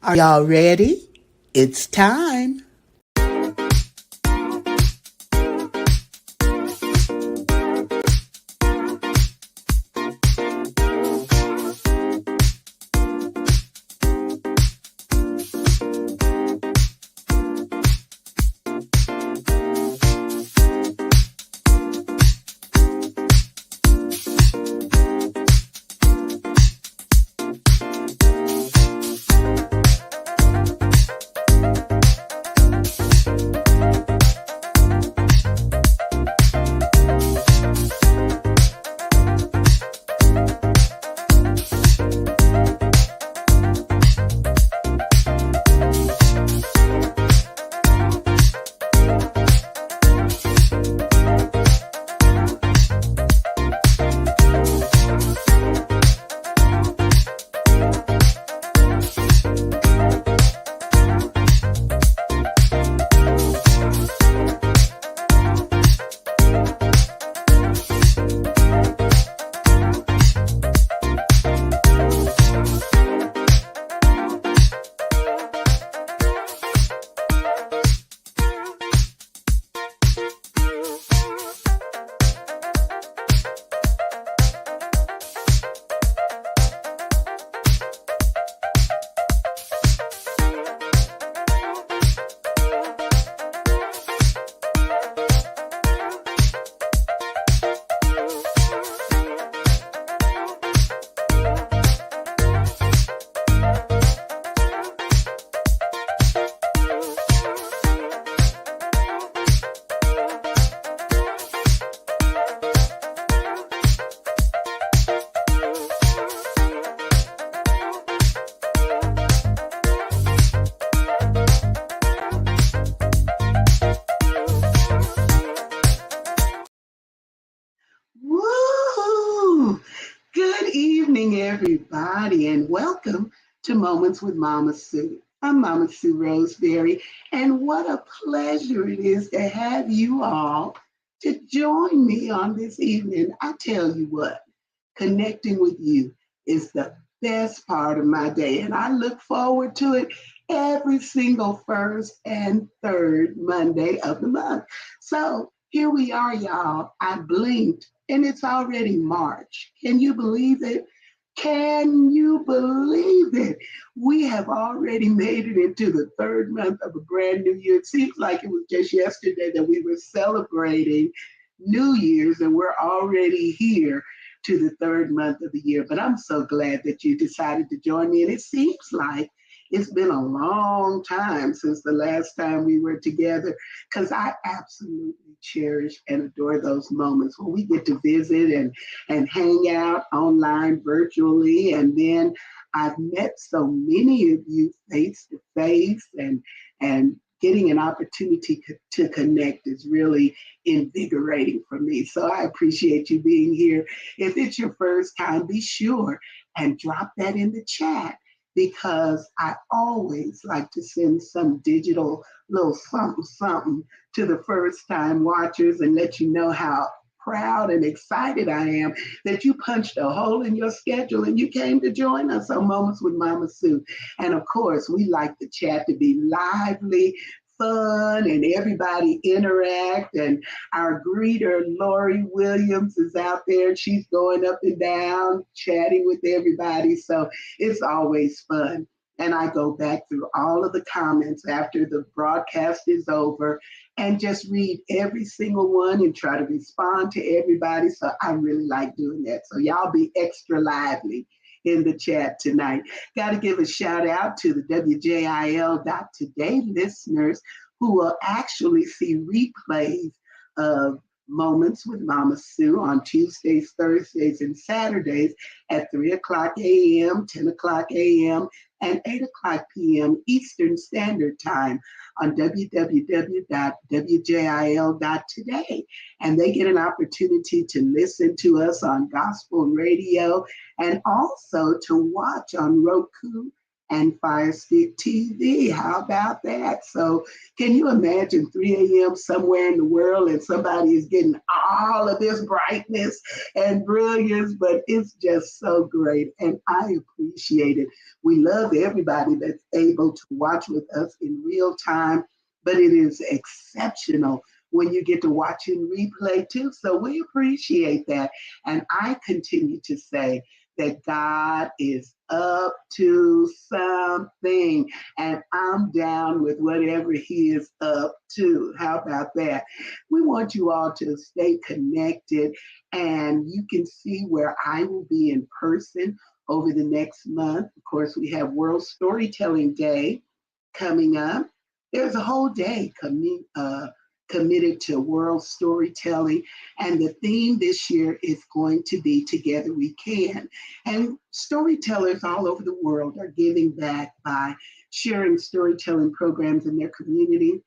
Are y'all ready? It's time. Woo! Good evening, everybody, and welcome to Moments with Mama Sue. I'm Mama Sue Roseberry, and what a pleasure it is to have you all to join me on this evening. I tell you what, connecting with you is the best part of my day, and I look forward to it every single first and third Monday of the month. So here we are, y'all. I blinked and it's already March. Can you believe it? Can you believe it? We have already made it into the third month of a brand new year. It seems like it was just yesterday that we were celebrating New Year's and we're already here to the third month of the year. But I'm so glad that you decided to join me. And it seems like it's been a long time since the last time we were together because I absolutely cherish and adore those moments when we get to visit and hang out online virtually. And then I've met so many of you face to face and getting an opportunity to connect is really invigorating for me. So I appreciate you being here. If it's your first time, be sure and drop that in the chat because I always like to send some digital little something, something to the first time watchers and let you know how proud and excited I am that you punched a hole in your schedule and you came to join us on Moments with Mama Sue. And of course, we like the chat to be lively, fun, and everybody interact. And our greeter, Lori Williams, is out there. She's going up and down, chatting with everybody. So it's always fun. And I go back through all of the comments after the broadcast is over and just read every single one and try to respond to everybody. So I really like doing that. So y'all be extra lively in the chat tonight. Got to give a shout out to the WJIL.today listeners who will actually see replays of Moments with Mama Sue on Tuesdays, Thursdays, and Saturdays at 3 o'clock a.m., 10 o'clock a.m., and 8 o'clock p.m. Eastern Standard Time on www.wjil.today. And they get an opportunity to listen to us on gospel radio and also to watch on Roku and Fire Stick TV. How about that? So can you imagine 3 a.m. somewhere in the world and somebody is getting all of this brightness and brilliance, but it's just so great. And I appreciate it. We love everybody that's able to watch with us in real time, but it is exceptional when you get to watch in replay too. So we appreciate that. And I continue to say that God is up to something, and I'm down with whatever He is up to. How about that? We want you all to stay connected, and you can see where I will be in person over the next month. Of course, we have World Storytelling Day coming up. There's a whole day committed to world storytelling. And the theme this year is going to be Together We Can. And storytellers all over the world are giving back by sharing storytelling programs in their community.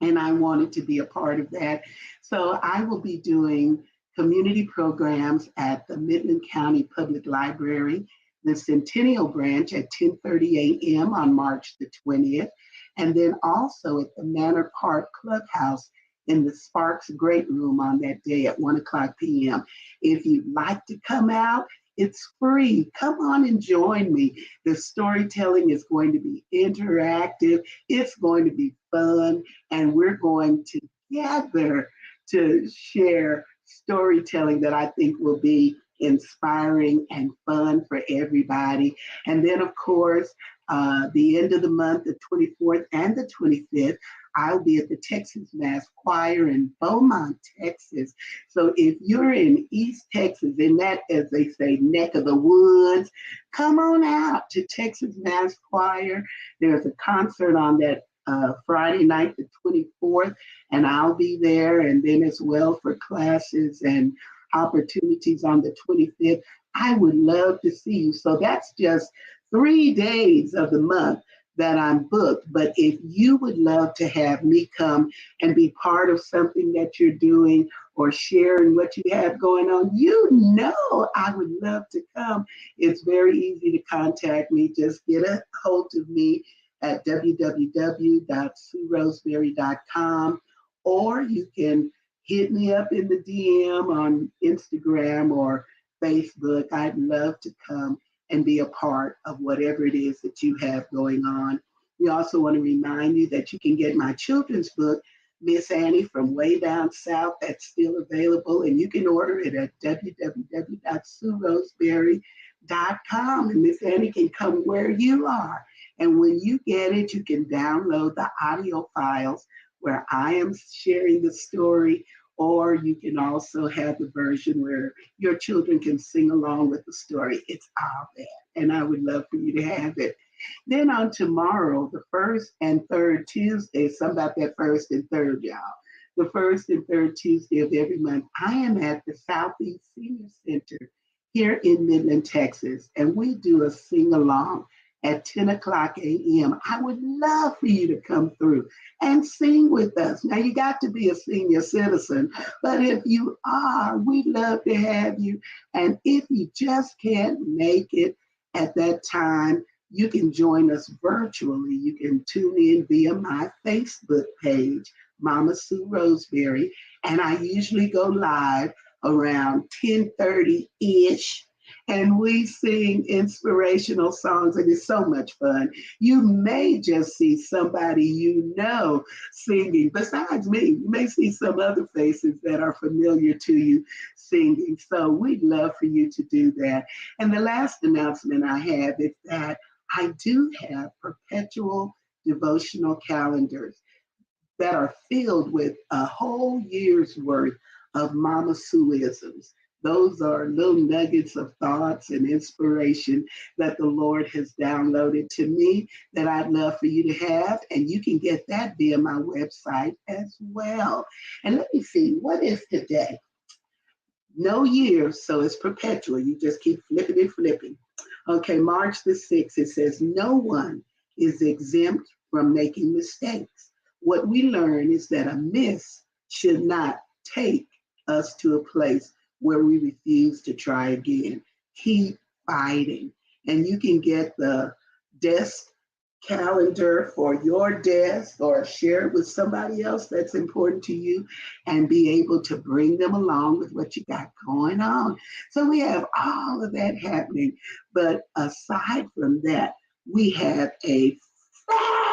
And I wanted to be a part of that. So I will be doing community programs at the Midland County Public Library, the Centennial Branch at 10:30 a.m. on March the 20th, and then also at the Manor Park Clubhouse in the Sparks Great Room on that day at 1 o'clock p.m. If you'd like to come out, it's free. Come on and join me. The storytelling is going to be interactive. It's going to be fun, and we're going together to share storytelling that I think will be inspiring and fun for everybody. And then, of course, the end of the month, the 24th and the 25th, I'll be at the Texas Mass Choir in Beaumont, Texas. So if you're in East Texas, in that, as they say, neck of the woods, come on out to Texas Mass Choir. There's a concert on that Friday night, the 24th, and I'll be there. And then as well for classes and opportunities on the 25th. I would love to see you. So that's just 3 days of the month that I'm booked. But if you would love to have me come and be part of something that you're doing or sharing what you have going on, you know I would love to come. It's very easy to contact me. Just get a hold of me at www.sueroseberry.com, or you can hit me up in the DM on Instagram or Facebook. I'd love to come and be a part of whatever it is that you have going on. We also want to remind you that you can get my children's book, Miss Annie from Way Down South. That's still available, and you can order it at www.sueroseberry.com, and Miss Annie can come where you are. And when you get it, you can download the audio files where I am sharing the story, or you can also have the version where your children can sing along with the story. It's all there, and I would love for you to have it. Then on tomorrow, the first and third Tuesday, something about that first and third, y'all. The first and third Tuesday of every month, I am at the Southeast Senior Center here in Midland, Texas, and we do a sing-along at 10 o'clock a.m. I would love for you to come through and sing with us. Now, you got to be a senior citizen, but if you are, we'd love to have you. And if you just can't make it at that time, you can join us virtually. You can tune in via my Facebook page, Mama Sue Roseberry, and I usually go live around 10:30-ish, and we sing inspirational songs, and it's so much fun. You may just see somebody you know singing. Besides me, you may see some other faces that are familiar to you singing. So we'd love for you to do that. And the last announcement I have is that I do have perpetual devotional calendars that are filled with a whole year's worth of Mama Sueisms. Those are little nuggets of thoughts and inspiration that the Lord has downloaded to me that I'd love for you to have. And you can get that via my website as well. And let me see, what is today? No year, so it's perpetual. You just keep flipping and flipping. Okay, March the 6th, it says, no one is exempt from making mistakes. What we learn is that a miss should not take us to a place where we refuse to try again. Keep fighting. And you can get the desk calendar for your desk or share it with somebody else that's important to you and be able to bring them along with what you got going on. So we have all of that happening. But aside from that, we have a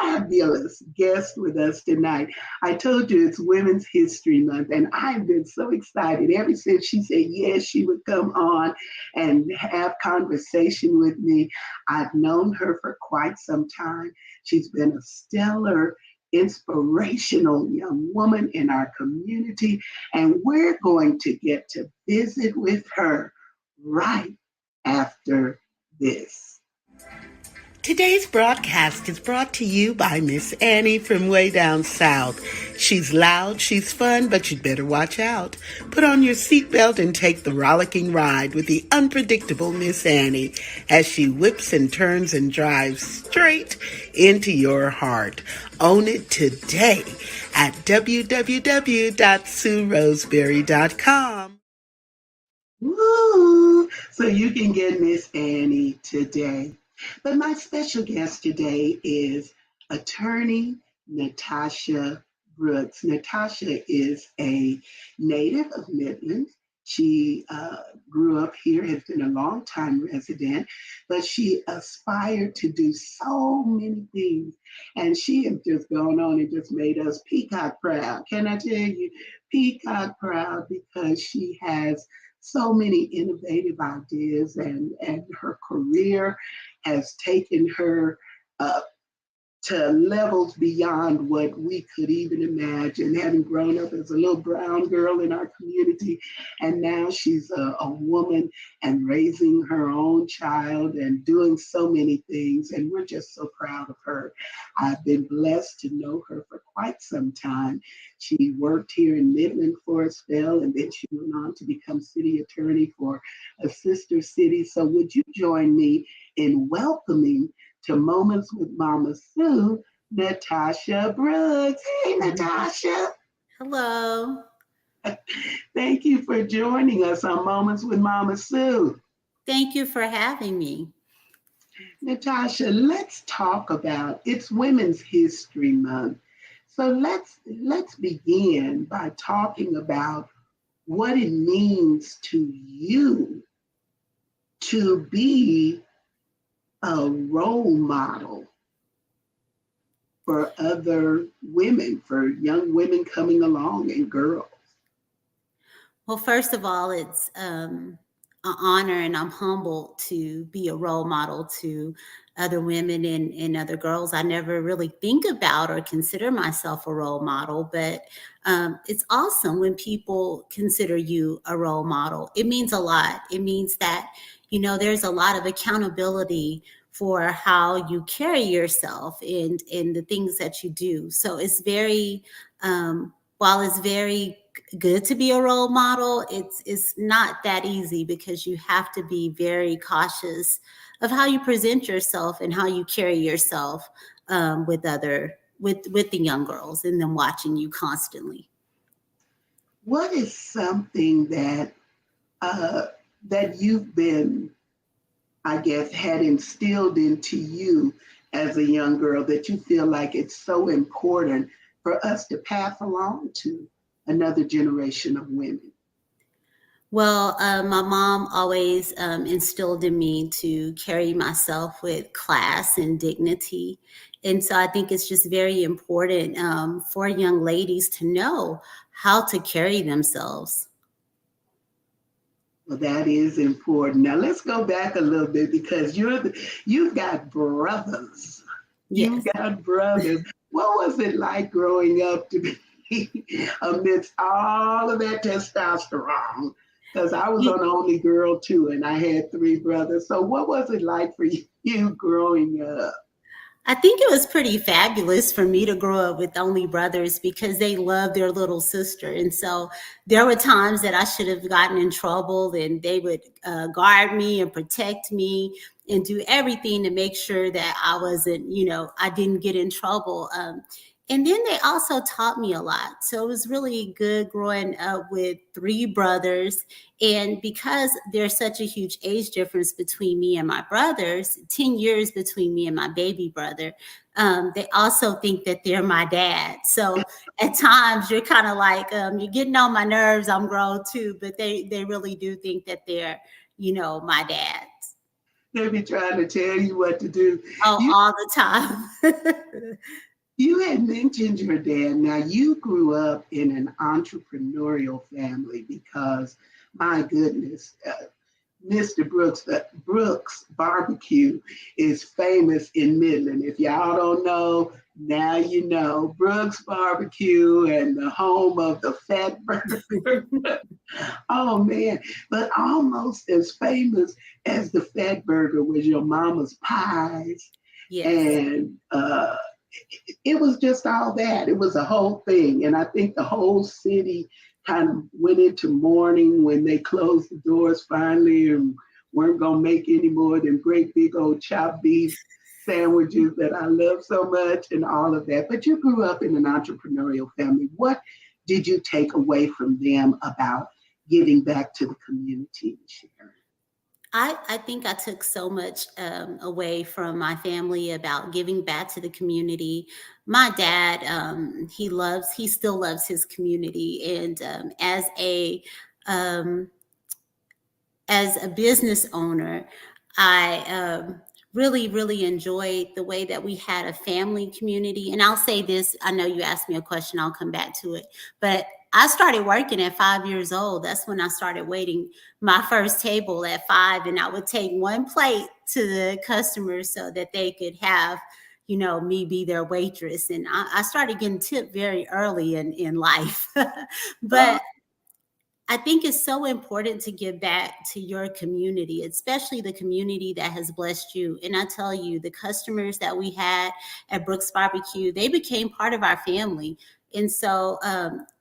fabulous guest with us tonight. I told you it's Women's History Month, and I've been so excited ever since she said yes, she would come on and have conversation with me. I've known her for quite some time. She's been a stellar, inspirational young woman in our community, and we're going to get to visit with her right after this. Today's broadcast is brought to you by Miss Annie from way down south. She's loud, she's fun, but you'd better watch out. Put on your seatbelt and take the rollicking ride with the unpredictable Miss Annie as she whips and turns and drives straight into your heart. Own it today at www.sueroseberry.com. Woo! So you can get Miss Annie today. But my special guest today is Attorney Natasha Brooks. Natasha is a native of Midland. She grew up here, has been a long-time resident, but she aspired to do so many things. And she has just gone on and just made us peacock proud. Can I tell you, peacock proud, because she has so many innovative ideas, and her career has taken her to levels beyond what we could even imagine, having grown up as a little brown girl in our community. And now she's a woman and raising her own child and doing so many things. And we're just so proud of her. I've been blessed to know her for quite some time. She worked here in Midland for a spell, and then she went on to become city attorney for a sister city. So would you join me in welcoming to Moments with Mama Sue, Natasha Brooks. Hey, Natasha. Hello. Thank you for joining us on Moments with Mama Sue. Thank you for having me. Natasha, let's talk about it's Women's History Month. So let's begin by talking about what it means to you to be a role model for other women, for young women coming along and girls. Well, first of all, it's an honor, and I'm humbled to be a role model to other women and other girls. I never really think about or consider myself a role model, but it's awesome when people consider you a role model. It means a lot. It means that, there's a lot of accountability for how you carry yourself and the things that you do. So it's very, while it's very good to be a role model, it's not that easy because you have to be very cautious of how you present yourself and how you carry yourself with the young girls and them watching you constantly. What is something that you've been, I guess, had instilled into you as a young girl that you feel like it's so important for us to pass along to another generation of women? Well, my mom always instilled in me to carry myself with class and dignity. And so I think it's just very important for young ladies to know how to carry themselves. Well, that is important. Now let's go back a little bit because you've got brothers. You've Yes. got brothers. What was it like growing up to be amidst all of that testosterone? Because I was an only girl too, and I had three brothers. So what was it like for you growing up? I think it was pretty fabulous for me to grow up with only brothers because they loved their little sister. And so there were times that I should have gotten in trouble, and they would guard me and protect me and do everything to make sure that I wasn't, I didn't get in trouble. And then they also taught me a lot. So it was really good growing up with three brothers. And because there's such a huge age difference between me and my brothers, 10 years between me and my baby brother, they also think that they're my dad. So at times you're kind of like, you're getting on my nerves. I'm grown too, but they really do think that they're, my dad. They be trying to tell you what to do. Oh, You all the time. you had mentioned your dad. Now you grew up in an entrepreneurial family because, my goodness, Mr. Brooks Barbecue is famous in Midland. If y'all don't know, now you know. Brooks Barbecue and the home of the Fat Burger. Oh man, but almost as famous as the Fat Burger was your mama's pies. Yes. And it was just all that. It was a whole thing. And I think the whole city kind of went into mourning when they closed the doors finally and weren't going to make any more than great big old chopped beef sandwiches that I love so much and all of that. But you grew up in an entrepreneurial family. What did you take away from them about giving back to the community and sharing? I think I took so much away from my family about giving back to the community. My dad, he still loves his community. And um, as a business owner, I really, really enjoyed the way that we had a family community. And I'll say this, I know you asked me a question, I'll come back to it. But I started working at 5 years old. That's when I started waiting my first table at 5. And I would take one plate to the customers so that they could have, me be their waitress. And I started getting tipped very early in life. Oh, But I think it's so important to give back to your community, especially the community that has blessed you. And I tell you, the customers that we had at Brooks Barbecue, they became part of our family. And so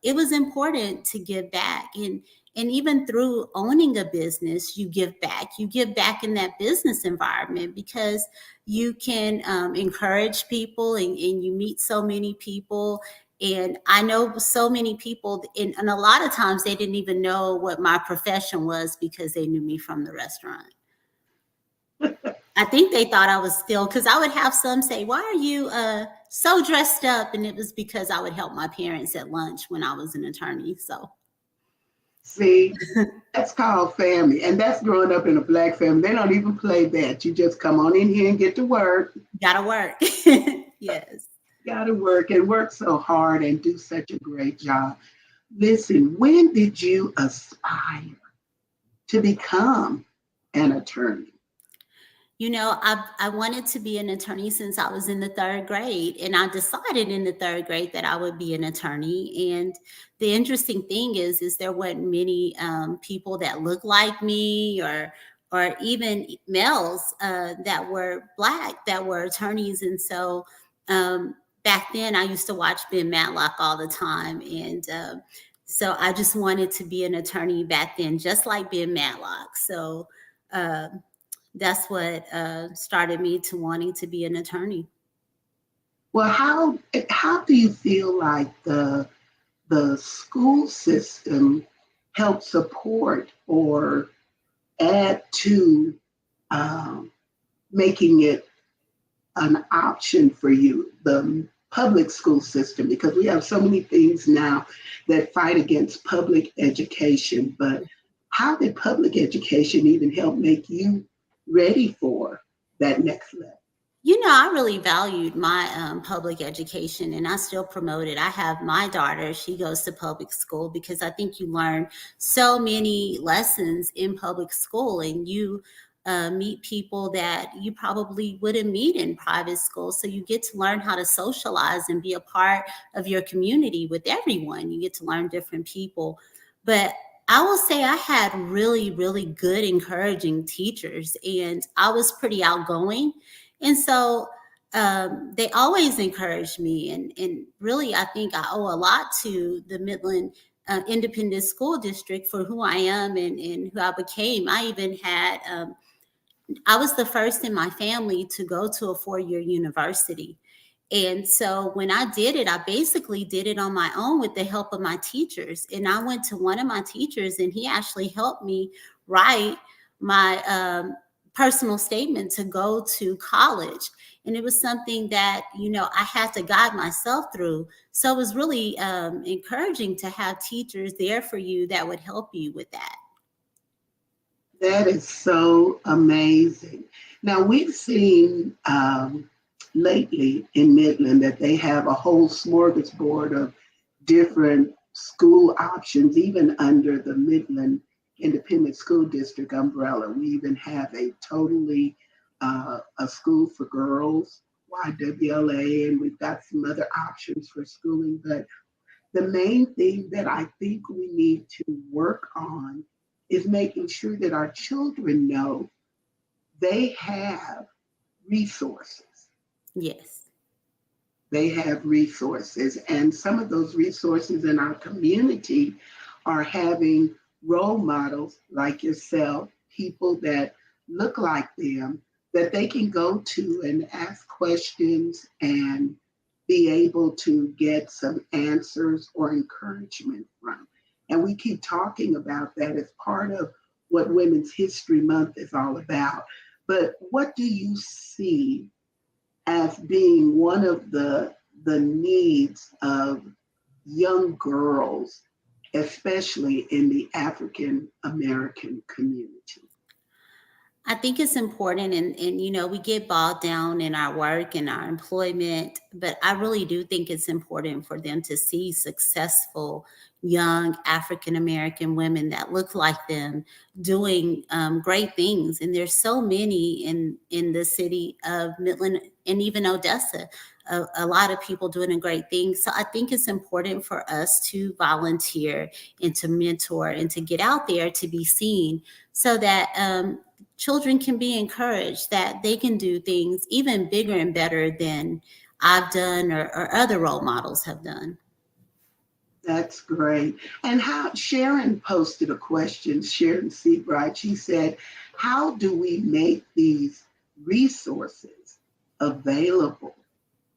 it was important to give back. And even through owning a business, you give back. You give back in that business environment because you can encourage people and you meet so many people, and I know so many people, and a lot of times they didn't even know what my profession was because they knew me from the restaurant. I think they thought I was still, because I would have some say, "Why are you so dressed up?" And it was because I would help my parents at lunch when I was an attorney. So, see, that's called family. And that's growing up in a black family. They don't even play that. You just come on in here and get to work. gotta work. Yes. Got to work and work so hard and do such a great job. Listen, when did you aspire to become an attorney? I wanted to be an attorney since I was in the third grade, and I decided in the third grade that I would be an attorney. And the interesting thing is there weren't many people that looked like me, or even males that were black that were attorneys. And so back then, I used to watch Ben Matlock all the time, and so I just wanted to be an attorney back then, just like Ben Matlock. So. That's what started me to wanting to be an attorney. Well, how do you feel like the school system helps support or add to um, making it an option for you, the public school system, because we have so many things now that fight against public education. But how did public education even help make you ready for that next level? I really valued my public education, and I still promote it. I have my daughter, she goes to public school because I think you learn so many lessons in public school, and you meet people that you probably wouldn't meet in private school. So you get to learn how to socialize and be a part of your community with everyone. You get to learn different people. But I will say I had really, really good, encouraging teachers, and I was pretty outgoing. And so they always encouraged me. And really, I think I owe a lot to the Midland Independent School District for who I am and who I became. I was the first in my family to go to a 4-year university. And so when I did it, I basically did it on my own with the help of my teachers. And I went to one of my teachers, and he actually helped me write my personal statement to go to college. And it was something that, I had to guide myself through. So it was really encouraging to have teachers there for you that would help you with that. That is so amazing. Now, we've seen lately in Midland that they have a whole smorgasbord of different school options, even under the Midland Independent School District umbrella. We even have a school for girls, YWLA, and we've got some other options for schooling. But the main thing that I think we need to work on is making sure that our children know they have resources. Yes. They have resources, and some of those resources in our community are having role models like yourself, people that look like them, that they can go to and ask questions and be able to get some answers or encouragement from. And we keep talking about that as part of what Women's History Month is all about. But what do you see as being one of the needs of young girls, especially in the African American community? I think it's important, and we get bogged down in our work and our employment, but I really do think it's important for them to see successful young African American women that look like them doing great things. And there's so many in the city of Midland and even Odessa. A lot of people doing a great thing. So I think it's important for us to volunteer and to mentor and to get out there to be seen, so that children can be encouraged that they can do things even bigger and better than I've done or other role models have done. That's great. And how Sharon posted a question, Sharon Seabright. She said, how do we make these resources available?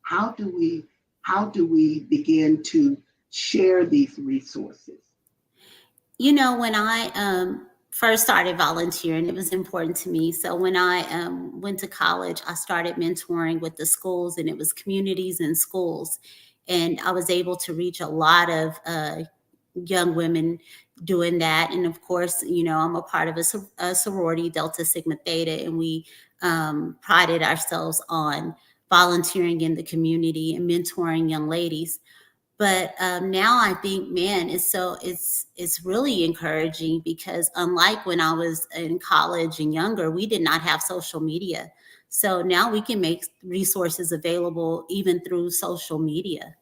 How do we begin to share these resources? When I first started volunteering, it was important to me. So when I went to college, I started mentoring with the schools, and it was communities and schools. And I was able to reach a lot of young women doing that. And of course, I'm a part of a sorority, Delta Sigma Theta, and we prided ourselves on volunteering in the community and mentoring young ladies. But now I think, man, it's really encouraging, because unlike when I was in college and younger, we did not have social media. So now we can make resources available even through social media.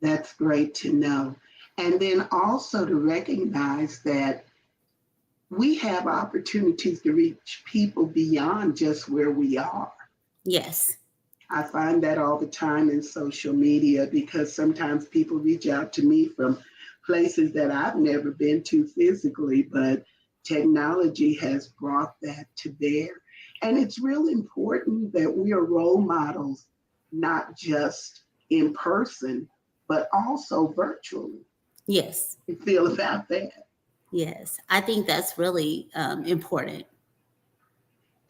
That's great to know. And then also to recognize that we have opportunities to reach people beyond just where we are. Yes. I find that all the time in social media, because sometimes people reach out to me from places that I've never been to physically, but technology has brought that to bear. And it's real important that we are role models, not just in person, but also virtually. Yes. You feel about that? Yes. I think that's really important.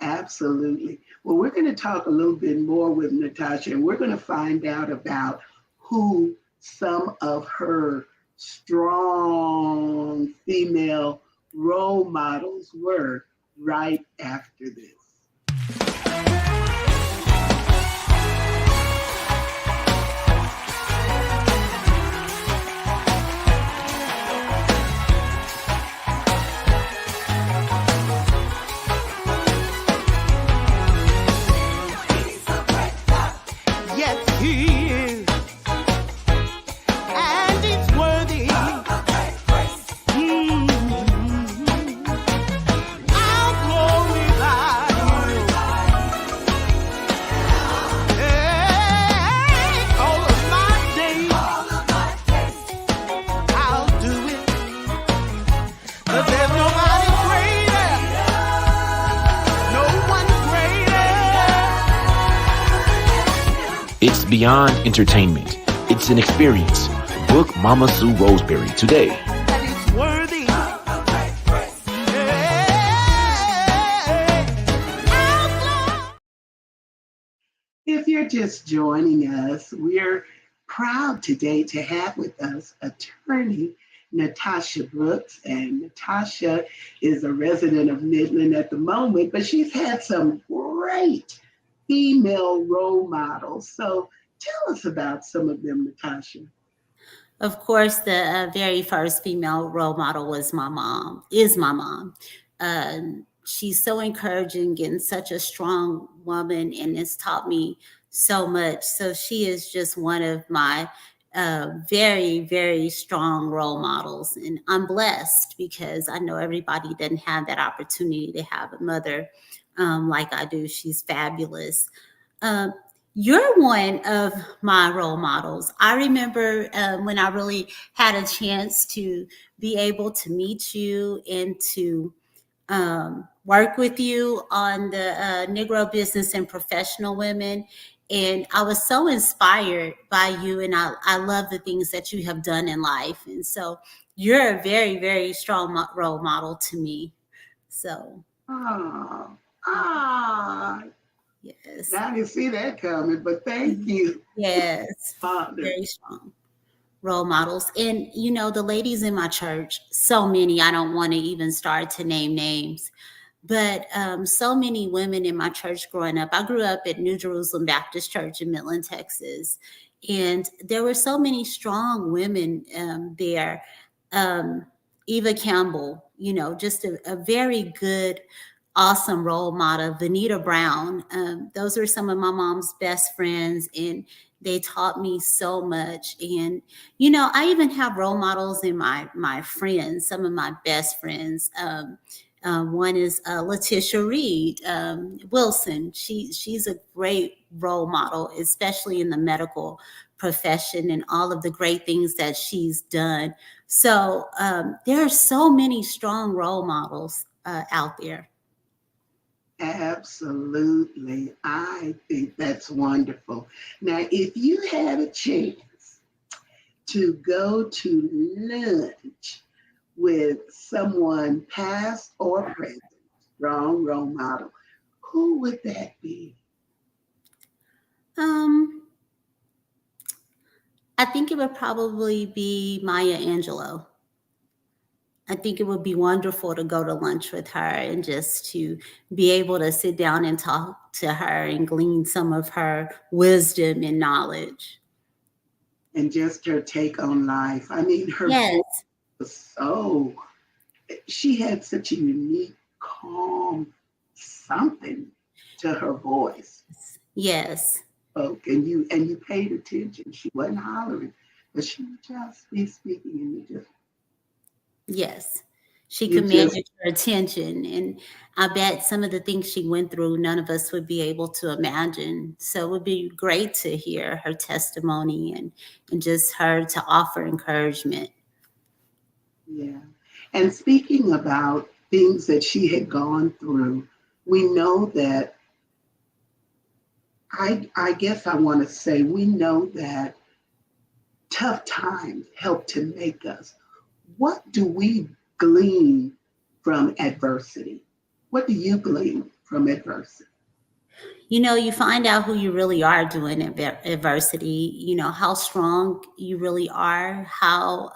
Absolutely. Well, we're going to talk a little bit more with Natasha, and we're going to find out about who some of her strong female role models were right after this. It's beyond entertainment. It's an experience. Book Mama Sue Roseberry today. That is worthy. If you're just joining us, we're proud today to have with us attorney Natasha Brooks. And Natasha is a resident of Midland at the moment, but she's had some great female role models. So tell us about some of them, Natasha. Of course, the very first female role model was my mom, is my mom. She's so encouraging and such a strong woman and has taught me so much. So she is just one of my very, very strong role models. And I'm blessed because I know everybody doesn't have that opportunity to have a mother like I do. She's fabulous. Um, you're one of my role models. I remember when I really had a chance to be able to meet you and to work with you on the Negro Business and Professional Women. And I was so inspired by you, and I love the things that you have done in life. And so you're a very, very strong role model to me. So, Ah, ah, yes. I didn't see that coming, but thank you, Yes, Father. very strong role models. And, the ladies in my church, so many, I don't want to even start to name names, but so many women in my church growing up. I grew up at New Jerusalem Baptist Church in Midland, Texas. And there were so many strong women there. Um, Eva Campbell, just a very good, awesome role model. Vanita Brown. Those are some of my mom's best friends. And they taught me so much. And, I even have role models in my friends, some of my best friends. One is Letitia Reed Wilson. She's a great role model, especially in the medical profession and all of the great things that she's done. So there are so many strong role models out there. Absolutely. I think that's wonderful. Now, if you had a chance to go to lunch with someone past or present, strong role model, who would that be? Um, I think it would probably be Maya Angelou. I think it would be wonderful to go to lunch with her and just to be able to sit down and talk to her and glean some of her wisdom and knowledge. And just her take on life. I mean, her voice Yes, was so, she had such a unique, calm something to her voice. yes, Spoke and you paid attention. She wasn't hollering, but she would just be speaking and yes. She you just commanded your attention. And I bet some of the things she went through, none of us would be able to imagine. So it would be great to hear her testimony and just her to offer encouragement. yeah. And speaking about things that she had gone through, we know that I guess I want to say we know that tough times help to make us. What do we glean from adversity? What do you glean from adversity? You find out who you really are doing adversity, how strong you really are, how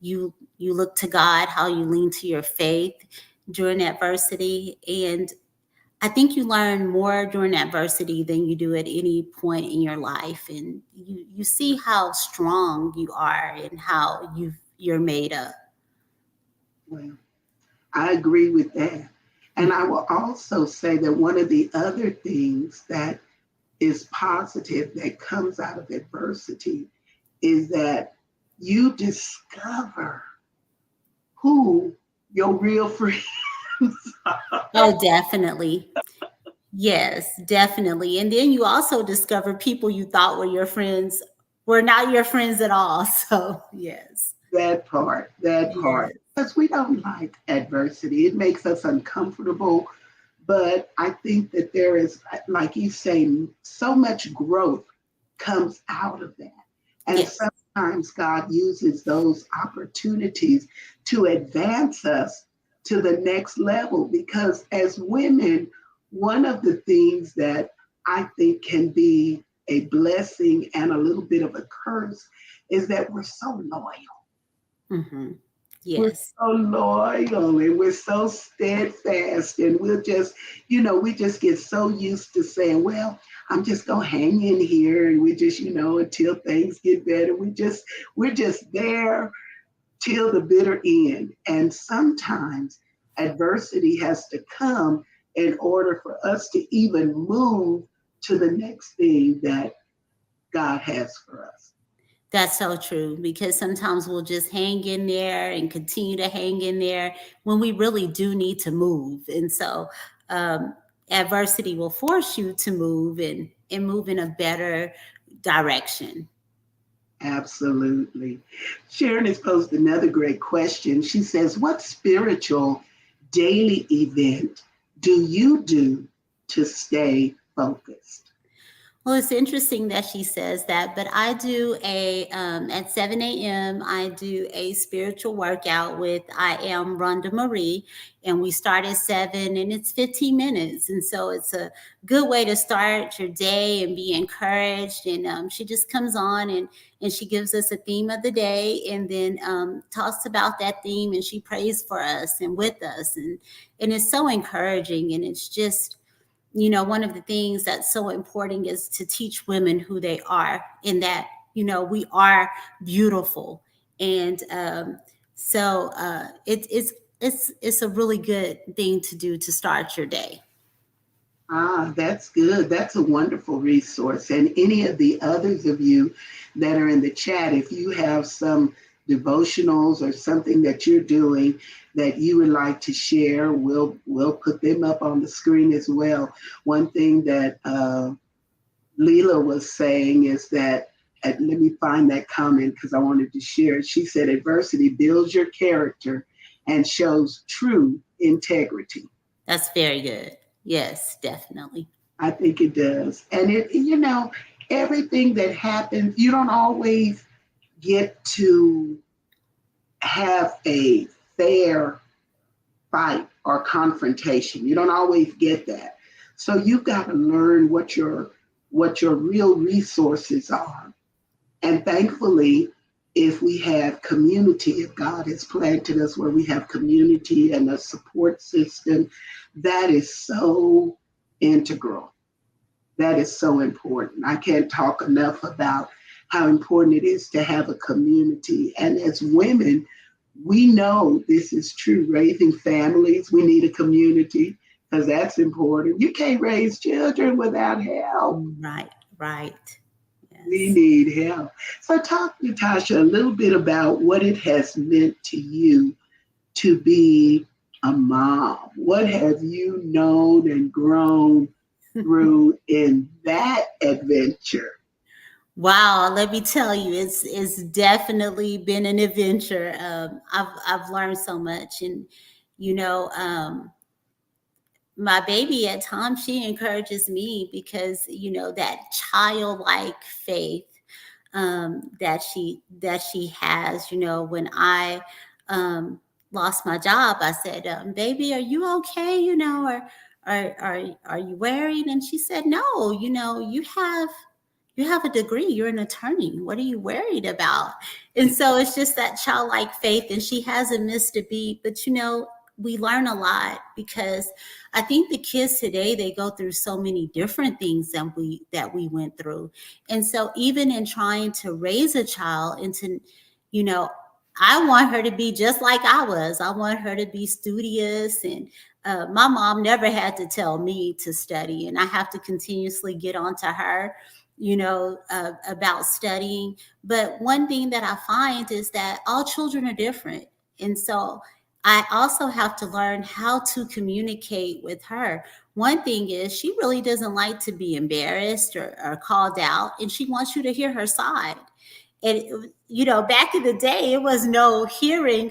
you look to God, how you lean to your faith during adversity. And I think you learn more during adversity than you do at any point in your life. And you see how strong you are and how you're made up. Well, I agree with that. And I will also say that one of the other things that is positive that comes out of adversity is that you discover who your real friends are. Oh, definitely. Yes, definitely. And then you also discover people you thought were your friends were not your friends at all. So, yes. That part. Yes. Because we don't like adversity. It makes us uncomfortable. But I think that there is, like you say, so much growth comes out of that. And Yes. sometimes God uses those opportunities to advance us to the next level because as women, one of the things that I think can be a blessing and a little bit of a curse is that we're so loyal. Mm-hmm. We're Yes. so loyal and we're so steadfast, and we'll just, we just get so used to saying, well, I'm just gonna hang in here, and we just, until things get better. We're just there till the bitter end. And sometimes adversity has to come in order for us to even move to the next thing that God has for us. That's so true because sometimes we'll just hang in there and continue to hang in there when we really do need to move. And so um, adversity will force you to move and move in a better direction. Absolutely. Sharon has posed another great question. She says, what spiritual daily event do you do to stay focused? Well, it's interesting that she says that, but I do at 7 a.m. I do a spiritual workout with I am Rhonda Marie, and we start at 7, and it's 15 minutes, and so it's a good way to start your day and be encouraged. And she just comes on and she gives us a theme of the day, and then talks about that theme, and she prays for us and with us, and it's so encouraging, and it's just one of the things that's so important is to teach women who they are and that, we are beautiful. And it's a really good thing to do to start your day. Ah, that's good. That's a wonderful resource. And any of the others of you that are in the chat, if you have some devotionals or something that you're doing that you would like to share, we'll put them up on the screen as well. One thing that Leela was saying is that, let me find that comment because I wanted to share it. She said, adversity builds your character and shows true integrity. That's very good. Yes, definitely. I think it does. And everything that happens, you don't always get to have a fair fight or confrontation. You don't always get that. So you've got to learn what your real resources are. And thankfully, if we have community, if God has planted us where we have community and a support system, that is so integral. That is so important. I can't talk enough about how important it is to have a community. And as women, we know this is true. Raising families, we need a community because that's important. You can't raise children without help. Right, right. We Yes. need help. So talk, Natasha, a little bit about what it has meant to you to be a mom. What have you known and grown through in that adventure? Wow, let me tell you, it's definitely been an adventure. I've learned so much, and you know, my baby at times she encourages me because that childlike faith that she has. When I um, lost my job, I said, "Baby, are you okay? Or are you worried?" And she said, "No. You have a degree. You're an attorney. What are you worried about?" And so it's just that childlike faith, and she hasn't missed a beat. But we learn a lot because I think the kids today they go through so many different things that we went through, and so even in trying to raise a child into, you know, I want her to be just like I was. I want her to be studious, and my mom never had to tell me to study, and I have to continuously get onto her about studying. But one thing that I find is that all children are different. And so I also have to learn how to communicate with her. One thing is, she really doesn't like to be embarrassed or called out, and she wants you to hear her side. And, back in the day, it was no hearing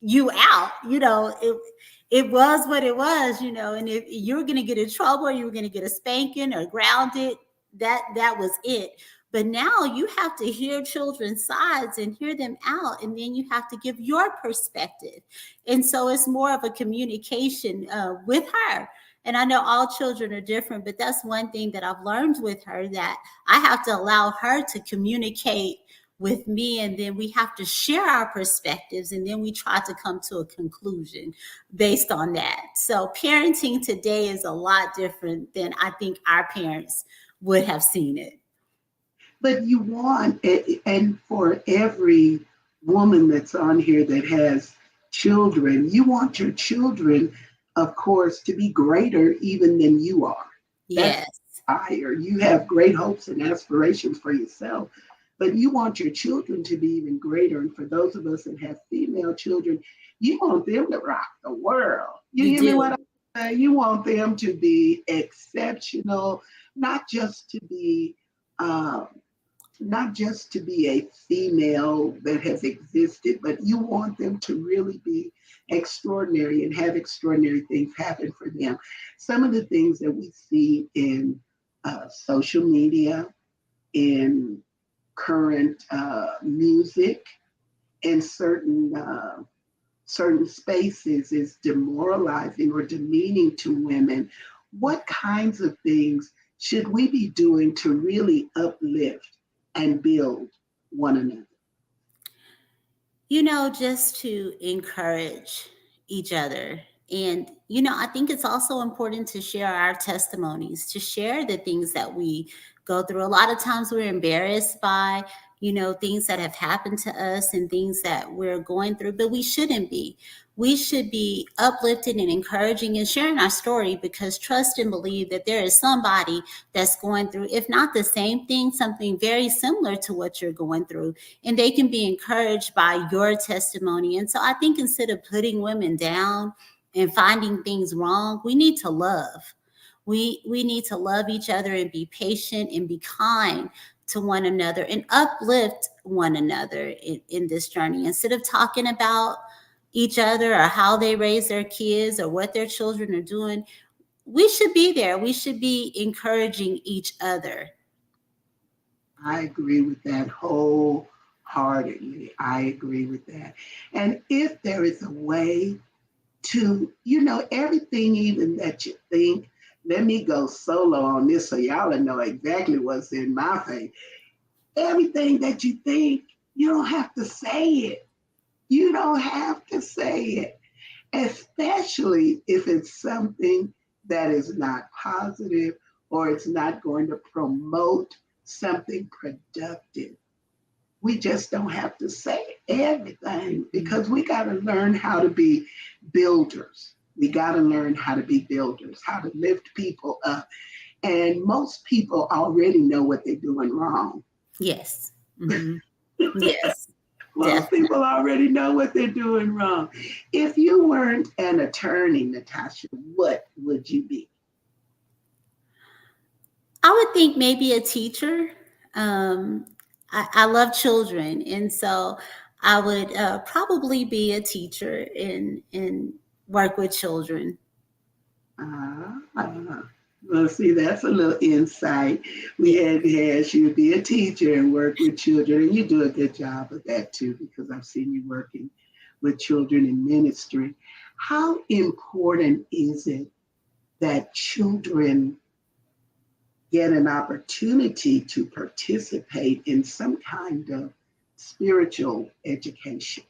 you out. It was what it was, and if you were going to get in trouble or you were going to get a spanking or grounded, that was it. But now you have to hear children's sides and hear them out, and then you have to give your perspective. And so it's more of a communication with her. And I know all children are different, but that's one thing that I've learned with her, that I have to allow her to communicate with me, and then we have to share our perspectives, and then we try to come to a conclusion based on that. So parenting today is a lot different than I think our parents would have seen it. But you want it, and for every woman that's on here that has children, you want your children, of course, to be greater even than you are. That's Yes, higher. You have great hopes and aspirations for yourself, but you want your children to be even greater. And for those of us that have female children, you want them to rock the world. You you hear me? What do. I'm saying? You want them to be exceptional, not just to be. Um, not just to be a female that has existed, but you want them to really be extraordinary and have extraordinary things happen for them. Some of the things that we see in social media, in current music, in certain spaces is demoralizing or demeaning to women. What kinds of things should we be doing to really uplift and build one another? Just to encourage each other. And, I think it's also important to share our testimonies, to share the things that we go through. A lot of times we're embarrassed by, things that have happened to us and things that we're going through, but we shouldn't be. We should be uplifting and encouraging and sharing our story, because trust and believe that there is somebody that's going through, if not the same thing, something very similar to what you're going through, and they can be encouraged by your testimony. And so I think instead of putting women down and finding things wrong, we need to love. We need to love each other and be patient and be kind to one another and uplift one another in this journey, instead of talking about each other or how they raise their kids or what their children are doing. We should be there. We should be encouraging each other. I agree with that wholeheartedly. I agree with that. And if there is a way to, everything even that you think, let me go solo on this so y'all will know exactly what's in my face. Everything that you think, you don't have to say it. You don't have to say it, especially if it's something that is not positive or it's not going to promote something productive. We just don't have to say everything, because we got to learn how to be builders. We got to learn how to be builders, how to lift people up. And most people already know what they're doing wrong. Yes. Mm-hmm. Yes. Most Definitely. people already know what they're doing wrong. If you weren't an attorney, Natasha, what would you be? I would think maybe a teacher. Um, I love children, and so I would probably be a teacher and work with children. Uh, uh, well, see, that's a little insight. We Yeah. hadn't had you be a teacher and work with children, and you do a good job of that too, because I've seen you working with children in ministry. How important is it that children get an opportunity to participate in some kind of spiritual education?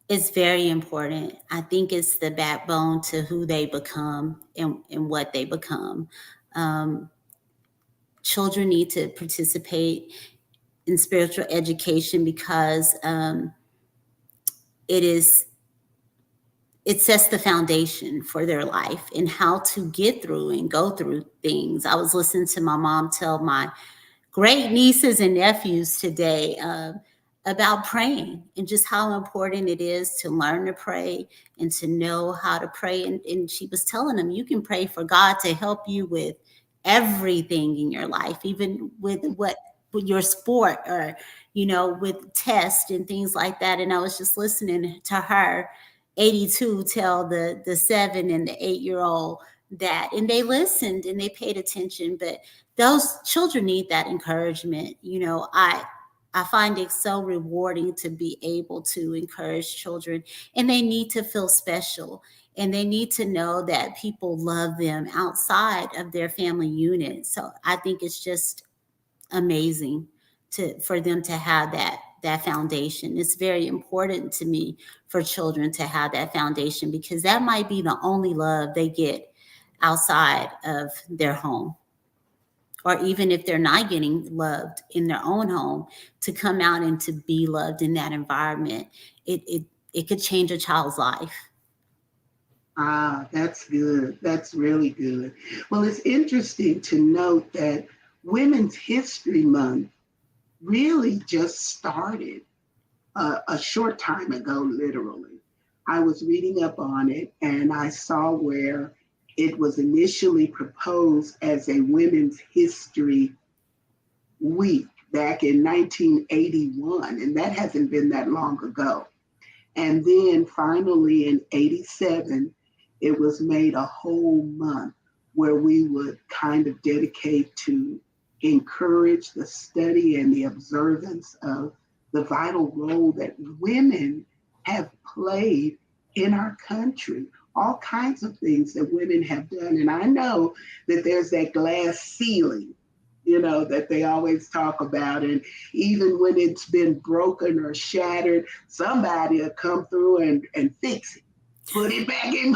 It's very important. I think it's the backbone to who they become and what they become. Um, Children need to participate in spiritual education, because it is it sets the foundation for their life and how to get through and go through things. I was listening to my mom tell my great nieces and nephews today about praying and just how important it is to learn to pray and to know how to pray. And she was telling them, you can pray for God to help you with everything in your life, even with your sport, or with tests and things like that. And I was just listening to her 82 tell the 7 and the 8-year old that, and they listened and they paid attention. But those children need that encouragement. I find it so rewarding to be able to encourage children, and they need to feel special, and they need to know that people love them outside of their family unit. So I think it's just amazing for them to have that foundation. It's very important to me for children to have that foundation, because that might be the only love they get outside of their home. Or even if they're not getting loved in their own home, to come out and to be loved in that environment, it could change a child's life. Ah, that's good. That's really good. Well, it's interesting to note that Women's History Month really just started a short time ago, literally. I was reading up on it and I saw where it was initially proposed as a Women's History Week back in 1981, and that hasn't been that long ago. And then finally in 87, it was made a whole month where we would kind of dedicate to encourage the study and the observance of the vital role that women have played in our country. All kinds of things that women have done. And I know that there's that glass ceiling, that they always talk about. And even when it's been broken or shattered, somebody will come through and fix it, put it back in,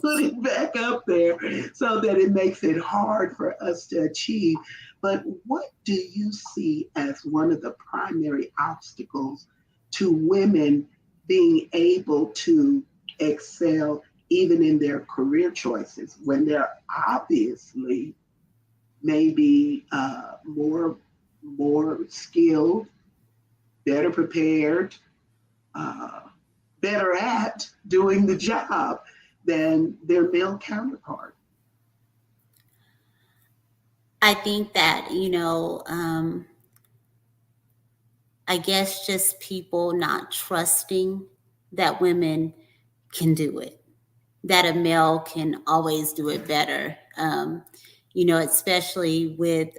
put it back up there so that it makes it hard for us to achieve. But what do you see as one of the primary obstacles to women being able to excel even in their career choices when they're obviously maybe more skilled, better prepared, better at doing the job than their male counterpart? I think that, I guess just people not trusting that women can do it, that a male can always do it better. Especially with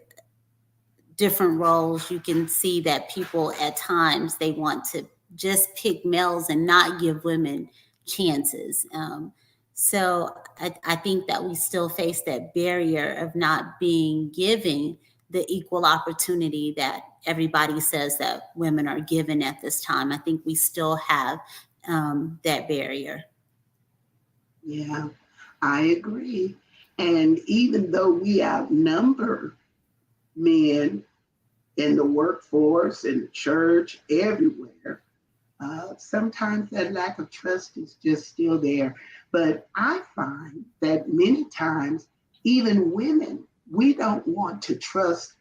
different roles, you can see that people at times they want to just pick males and not give women chances. So I think that we still face that barrier of not being given the equal opportunity that everybody says that women are given at this time. I think we still have that barrier. Yeah, I agree. And even though we outnumber men in the workforce, in the church, everywhere, sometimes that lack of trust is just still there. But I find that many times, even women, we don't want to trust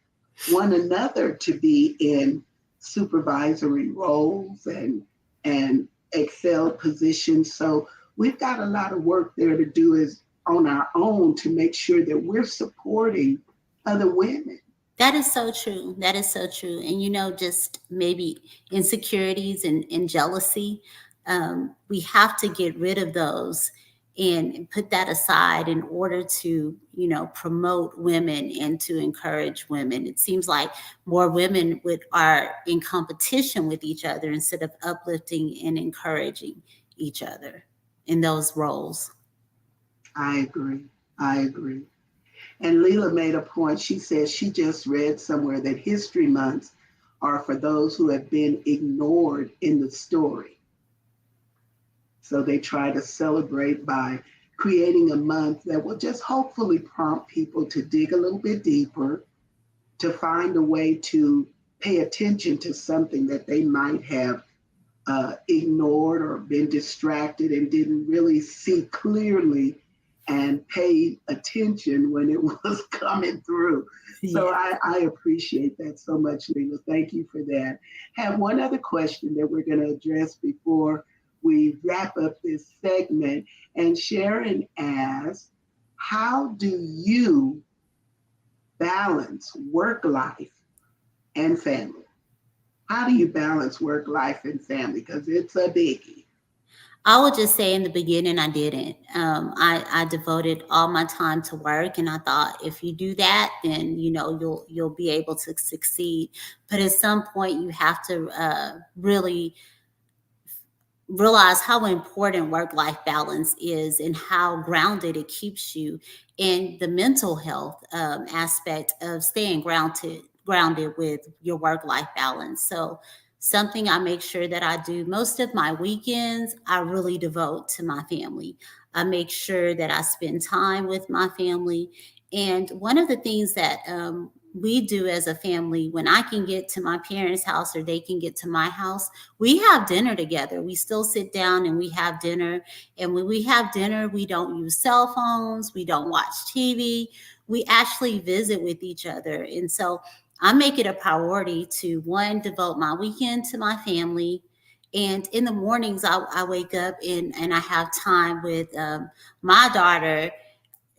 one another to be in supervisory roles and excelled positions. So we've got a lot of work there to do is on our own to make sure that we're supporting other women. That is so true. That is so true. And just maybe insecurities and jealousy, we have to get rid of those and put that aside in order to, promote women and to encourage women. It seems like more women are in competition with each other instead of uplifting and encouraging each other in those roles. I agree. I agree. And Leela made a point. She says she just read somewhere that history months are for those who have been ignored in the story. So they try to celebrate by creating a month that will just hopefully prompt people to dig a little bit deeper, to find a way to pay attention to something that they might have ignored or been distracted and didn't really see clearly and pay attention when it was coming through. Yeah. So I appreciate that so much, Leela. Thank you for that. Have one other question that we're going to address before we wrap up this segment. And Sharon asks, how do you balance work life and family? How do you balance work life and family? Because it's a biggie. I would just say in the beginning, I didn't. I devoted all my time to work, and I thought if you do that, then you'll be able to succeed. But at some point, you have to really realize how important work life balance is and how grounded it keeps you in the mental health aspect of staying grounded with your work life balance. So something I make sure that I do most of my weekends, I really devote to my family. I make sure that I spend time with my family. And one of the things that we do as a family, when I can get to my parents' house or they can get to my house, we have dinner together. We still sit down and we have dinner. And when we have dinner, we don't use cell phones, we don't watch TV. We actually visit with each other. And so I make it a priority to one, devote my weekend to my family. And in the mornings, I wake up and I have time with my daughter,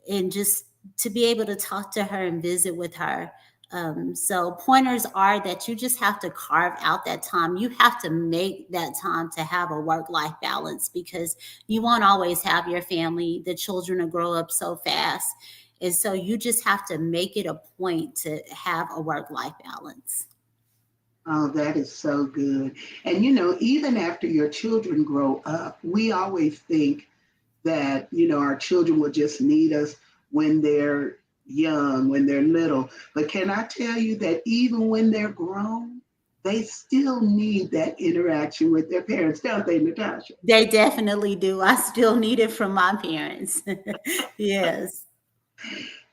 and just to be able to talk to her and visit with her. So pointers are that you just have to carve out that time. You have to make that time to have a work-life balance, because you won't always have your family. The children will grow up so fast. And so you just have to make it a point to have a work-life balance. Oh, that is so good. And even after your children grow up, we always think that, our children will just need us when they're young, when they're little. But can I tell you that even when they're grown, they still need that interaction with their parents, don't they, Natasha? They definitely do. I still need it from my parents. Yes.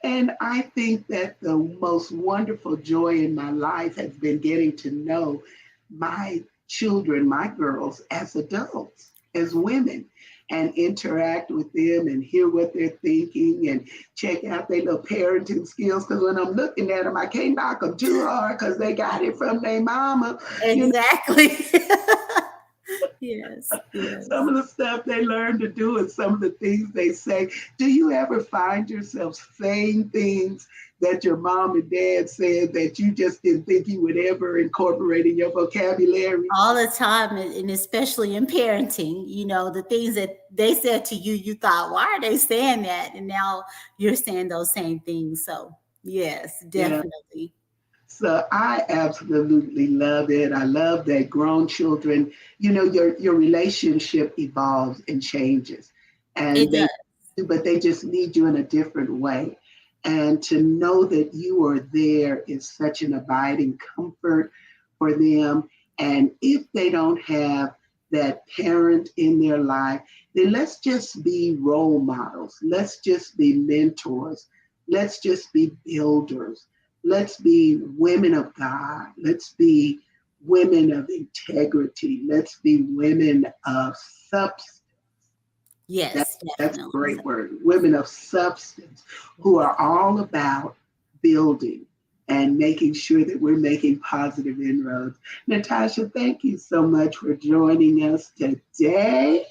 And I think that the most wonderful joy in my life has been getting to know my children, my girls, as adults, as women, and interact with them and hear what they're thinking and check out their little parenting skills. Because when I'm looking at them, I can't knock them too hard because they got it from their mama. Exactly. Yes, Some yes. of the stuff they learn to do and some of the things they say. Do you ever find yourself saying things that your mom and dad said that you just didn't think you would ever incorporate in your vocabulary? All the time, and especially in parenting, the things that they said to you, you thought, why are they saying that? And now you're saying those same things. So, yes, Yeah. definitely. So I absolutely love it. I love that grown children, your relationship evolves and changes. It And does. but they just need you in a different way. And to know that you are there is such an abiding comfort for them. And if they don't have that parent in their life, then let's just be role models. Let's just be mentors. Let's just be builders. Let's be women of God. Let's be women of integrity. Let's be women of substance. Yes, That's a definitely. great word. Women of substance who are all about building and making sure that we're making positive inroads. Natasha, thank you so much for joining us today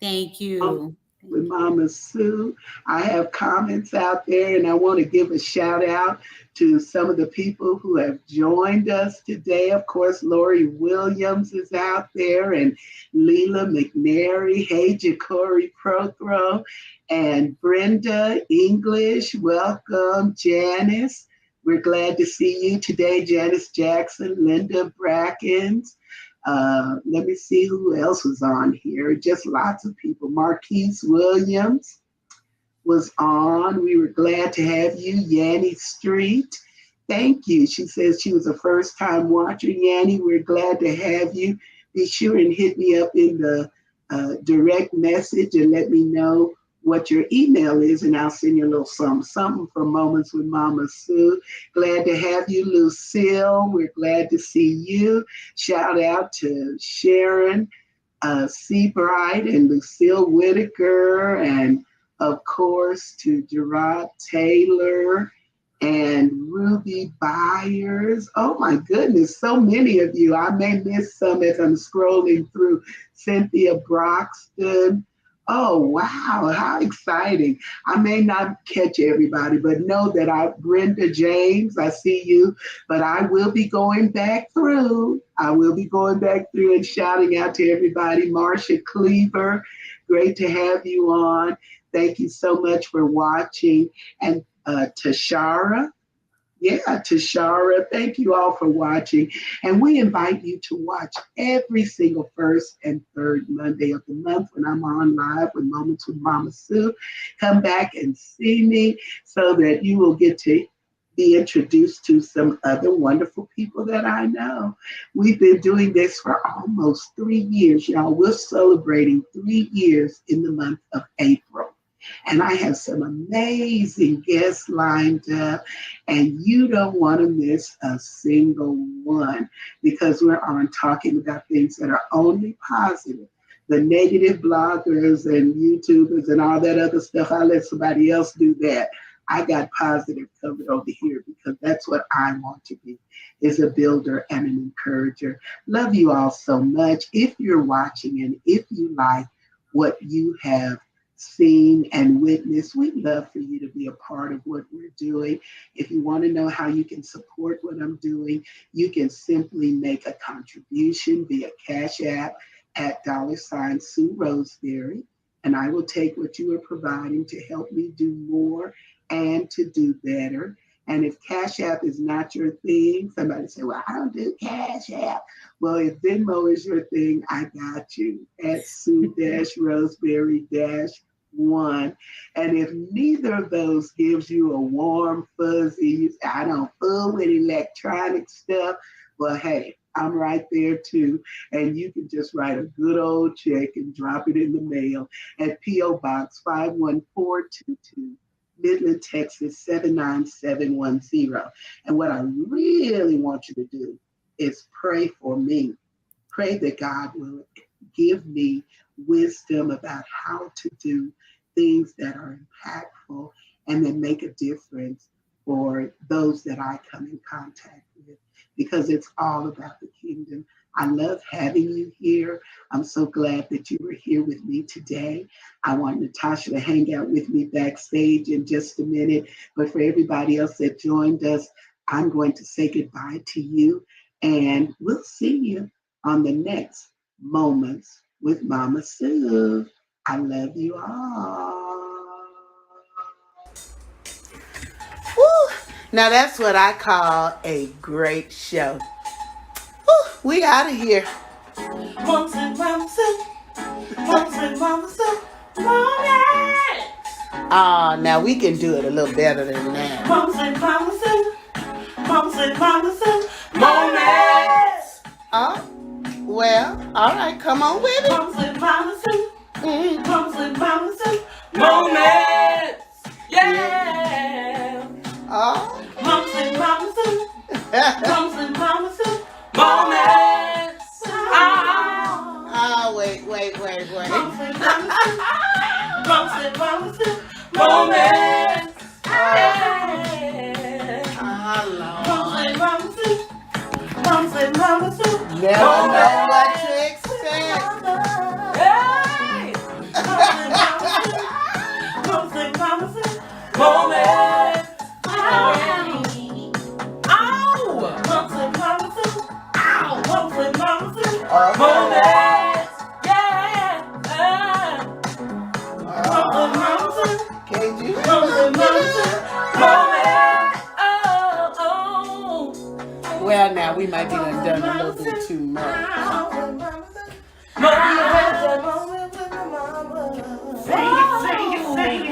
Thank on you. Thank with you. Mama Sue. I have comments out there, and I want to give a shout out to some of the people who have joined us today. Of course, Lori Williams is out there, and Leela McNary. Hey, Ja'Cory Prothro, and Brenda English. Welcome, Janice. We're glad to see you today, Janice Jackson, Linda Brackens. Let me see who else was on here. Just lots of people. Marquise Williams was on. We were glad to have you. Yanni Street. Thank you. She says she was a first time watcher. Yanni, we're glad to have you. Be sure and hit me up in the direct message and let me know what your email is, and I'll send you a little something for Moments with Mama Sue. Glad to have you, Lucille. We're glad to see you. Shout out to Sharon Seabright and Lucille Whitaker, and of course to Gerard Taylor and Ruby Byers. Oh my goodness, so many of you. I may miss some as I'm scrolling through. Cynthia Broxton. Oh, wow. How exciting. I may not catch everybody, but know that Brenda James, I see you, but I will be going back through. I will be going back through and shouting out to everybody. Marsha Cleaver, great to have you on. Thank you so much for watching. And Tashara, yeah, Tashara, thank you all for watching. And we invite you to watch every single first and third Monday of the month when I'm on live with Moments with Mama Sue. Come back and see me so that you will get to be introduced to some other wonderful people that I know. We've been doing this for almost 3 years, y'all. We're celebrating 3 years in the month of April. And I have some amazing guests lined up, and you don't want to miss a single one because we're on talking about things that are only positive. The negative bloggers and YouTubers and all that other stuff, I let somebody else do that. I got positive covered over here because that's what I want to be, is a builder and an encourager. Love you all so much. If you're watching and if you like what you have seen and witnessed, we'd love for you to be a part of what we're doing. If you want to know how you can support what I'm doing, you can simply make a contribution via Cash App at $Sue Roseberry, and I will take what you are providing to help me do more and to do better. And if Cash App is not your thing, somebody say, well, I don't do Cash App. Well, if Venmo is your thing, I got you at Sue-Roseberry-1. And if neither of those gives you a warm, fuzzy, I don't fool with electronic stuff, well, hey, I'm right there too. And you can just write a good old check and drop it in the mail at P.O. Box 51422. Midland, Texas 79710. And what I really want you to do is pray for me. Pray that God will give me wisdom about how to do things that are impactful and that make a difference for those that I come in contact with, because it's all about the kingdom. I love having you here. I'm so glad that you were here with me today. I want Natasha to hang out with me backstage in just a minute. But for everybody else that joined us, I'm going to say goodbye to you. And we'll see you on the next Moments with Mama Sue. I love you all. Woo. Now that's what I call a great show. We out of here. Moments with Mama Sue. Moments with Mama Sue. Ah, now we can do it a little better than that. Moments with Mama Sue. Moments with Mama Sue. Moments. Oh, well, all right, come on with it. Moments with Mama Sue. Moments with Mama Sue. Moments. Yeah. Oh. Moments with Mama Sue. Moments with Mama Sue. Moments. Oh, wait. Moments with Mama Sue. Moments with Mama Sue. Moments. Moments with Mama Sue. Moments with Mama Sue. Never know what to expect. Hey. Moments with Mama Sue. Moments. Moments, yeah. Moments, can't you? Moments, oh. Well, now we might be done a little bit too much. Sing it.